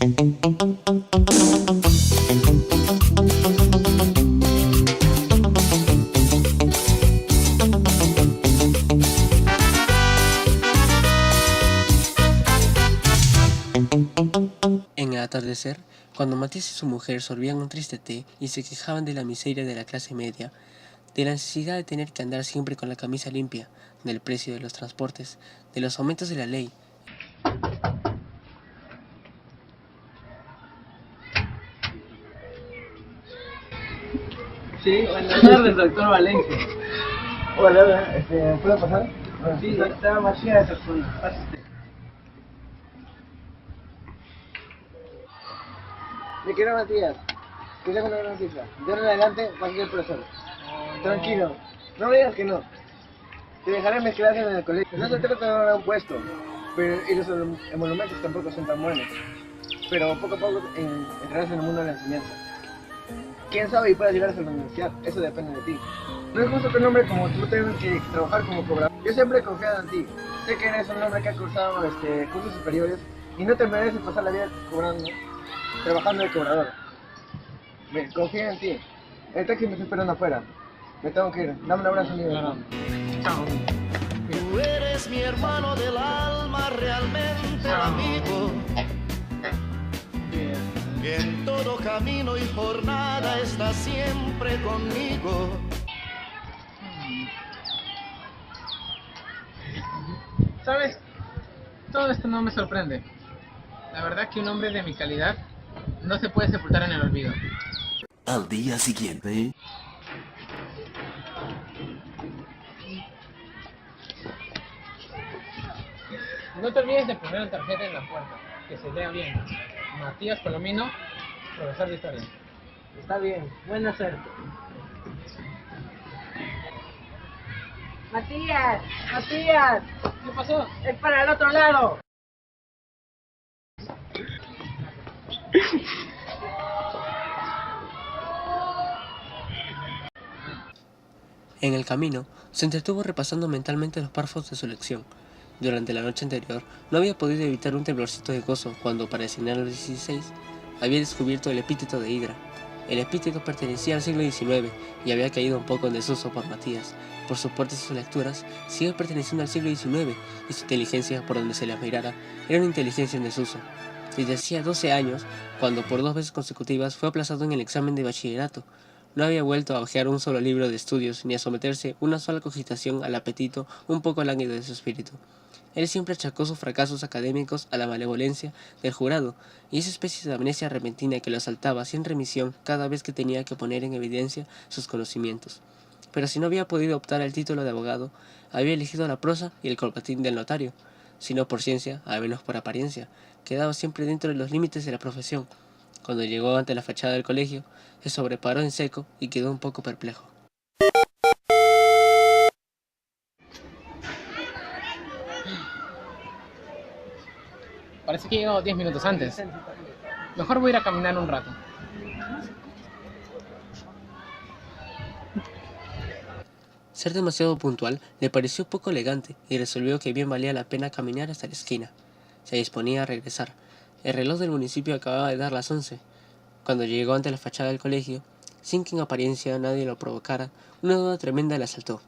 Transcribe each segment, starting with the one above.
En el atardecer, cuando Matías y su mujer sorbían un triste té y se quejaban de la miseria de la clase media, de la necesidad de tener que andar siempre con la camisa limpia, del precio de los transportes, de los aumentos de la ley. Sí, buenas tardes, doctor Valencia. Hola, ¿puedo pasar? Sí, está vacía esa zona. Pase usted. Mi querido Matías, te tengo una buena noticia. De ahora en adelante vas a ser profesor. Tranquilo, no me digas que no. Te dejaré mis clases en el colegio. No se trata de dar un puesto, pero y los emolumentos tampoco son tan buenos. Pero poco a poco entrarás en el mundo de la enseñanza. Quién sabe y puedas llegar hasta la universidad, eso depende de ti. No es justo que un hombre como tú tengas que trabajar como cobrador. Yo siempre he confiado en ti. Sé que eres un hombre que ha cursado cursos superiores y no te mereces pasar la vida trabajando de cobrador. Confío en ti. El taxi me está esperando afuera. Me tengo que ir. Dame un abrazo, amigo. Claro. Chao. Tú eres mi hermano del alma, realmente amigo, que en todo camino y jornada está siempre conmigo. ¿Sabes? Todo esto no me sorprende. La verdad que un hombre de mi calidad no se puede sepultar en el olvido. Al día siguiente. No te olvides de poner la tarjeta en la puerta, que se vea bien. Matías Colomino, profesor de historia. Está bien. Buena suerte. Matías, Matías, ¿Qué pasó? es para el otro lado. En el camino, se entretuvo repasando mentalmente los párrafos de su lección. Durante la noche anterior, no había podido evitar un temblorcito de gozo cuando, para designar a los 16, había descubierto el epíteto de Hidra. El epíteto pertenecía al siglo XIX y había caído un poco en desuso por Matías. Por sus puertas y sus lecturas, sigue perteneciendo al siglo XIX y su inteligencia, por donde se le mirara, era una inteligencia en desuso. Desde hacía 12 años, cuando por 2 veces consecutivas fue aplazado en el examen de bachillerato, no había vuelto a hojear un solo libro de estudios ni a someterse una sola cogitación al apetito un poco lánguido de su espíritu. Él siempre achacó sus fracasos académicos a la malevolencia del jurado y esa especie de amnesia repentina que lo asaltaba sin remisión cada vez que tenía que poner en evidencia sus conocimientos. Pero si no había podido optar al título de abogado, había elegido la prosa y el corbatín del notario. Si no por ciencia, al menos por apariencia, quedaba siempre dentro de los límites de la profesión. Cuando llegó ante la fachada del colegio, se sobreparó en seco y quedó un poco perplejo. Parece que llegó 10 minutos antes. Mejor voy a ir a caminar un rato. Ser demasiado puntual le pareció poco elegante y resolvió que bien valía la pena caminar hasta la esquina. Se disponía a regresar. El reloj del municipio acababa de dar las 11. Cuando llegó ante la fachada del colegio, sin que en apariencia nadie lo provocara, una duda tremenda le asaltó.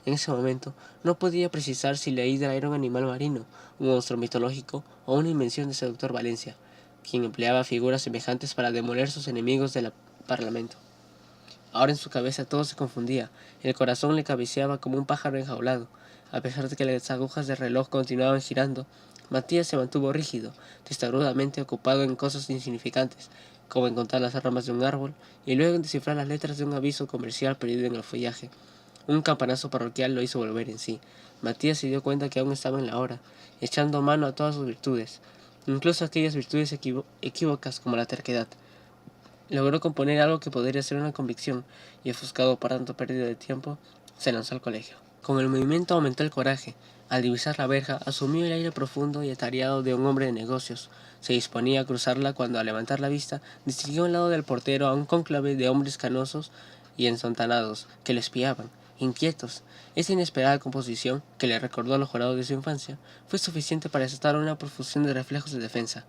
En ese momento no podía precisar si la hidra era un animal marino, un monstruo mitológico o una invención de ese doctor Valencia, quien empleaba figuras semejantes para demoler sus enemigos del parlamento. Ahora en su cabeza todo se confundía, el corazón le cabeceaba como un pájaro enjaulado. A pesar de que las agujas del reloj continuaban girando, Matías se mantuvo rígido, testarudamente ocupado en cosas insignificantes, como en contar las ramas de un árbol y luego en descifrar las letras de un aviso comercial perdido en el follaje. Un campanazo parroquial lo hizo volver en sí. Matías se dio cuenta que aún estaba en la hora, echando mano a todas sus virtudes, incluso aquellas virtudes equívocas como la terquedad. Logró componer algo que podría ser una convicción, y ofuscado por tanto pérdida de tiempo, se lanzó al colegio. Con el movimiento aumentó el coraje. Al divisar la verja, asumió el aire profundo y atareado de un hombre de negocios. Se disponía a cruzarla cuando, al levantar la vista, distinguió al lado del portero a un cónclave de hombres canosos y ensantanados que le espiaban, inquietos. Esa inesperada composición, que le recordó a los jurados de su infancia, fue suficiente para desatar una profusión de reflejos de defensa.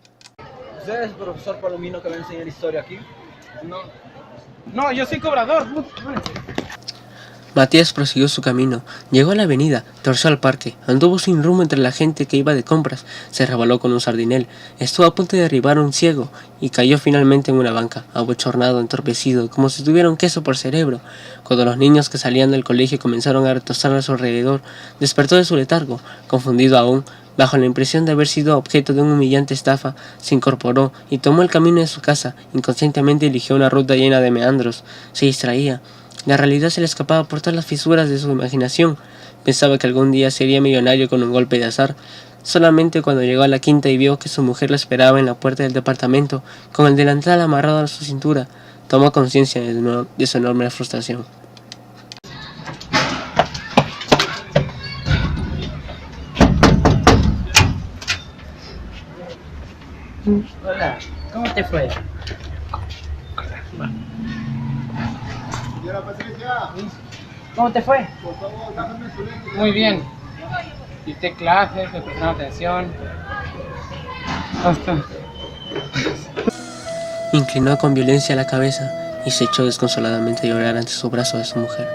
¿Usted es el profesor Palomino que va a enseñar historia aquí? No, yo soy cobrador. Matías prosiguió su camino, llegó a la avenida, torció al parque, anduvo sin rumbo entre la gente que iba de compras, se rebaló con un sardinel, estuvo a punto de derribar a un ciego y cayó finalmente en una banca, abochornado, entorpecido, como si tuviera un queso por cerebro. Cuando los niños que salían del colegio comenzaron a retosar a su alrededor, despertó de su letargo, confundido aún, bajo la impresión de haber sido objeto de una humillante estafa, se incorporó y tomó el camino de su casa, inconscientemente eligió una ruta llena de meandros, se distraía. La realidad se le escapaba por todas las fisuras de su imaginación. Pensaba que algún día sería millonario con un golpe de azar. Solamente cuando llegó a la quinta y vio que su mujer lo esperaba en la puerta del departamento, con el delantal amarrado a su cintura, tomó conciencia de su enorme frustración. Hola, ¿cómo te fue? Señora Patricia, ¿Cómo te fue? por favor, déjame su lente. Muy bien. Dicté clases, me prestaron atención. Hasta. Inclinó con violencia la cabeza y se echó desconsoladamente a llorar ante su brazo de su mujer.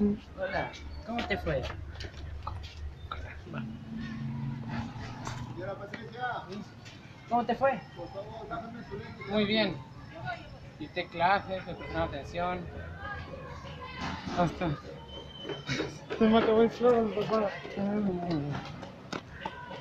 Hola, ¿cómo te fue? Señora Patricia, ¿Cómo te fue? por favor, déjame su lente. Muy bien. Dicté clases, me prestaron atención. Hasta. Se me acabó el flow, papá.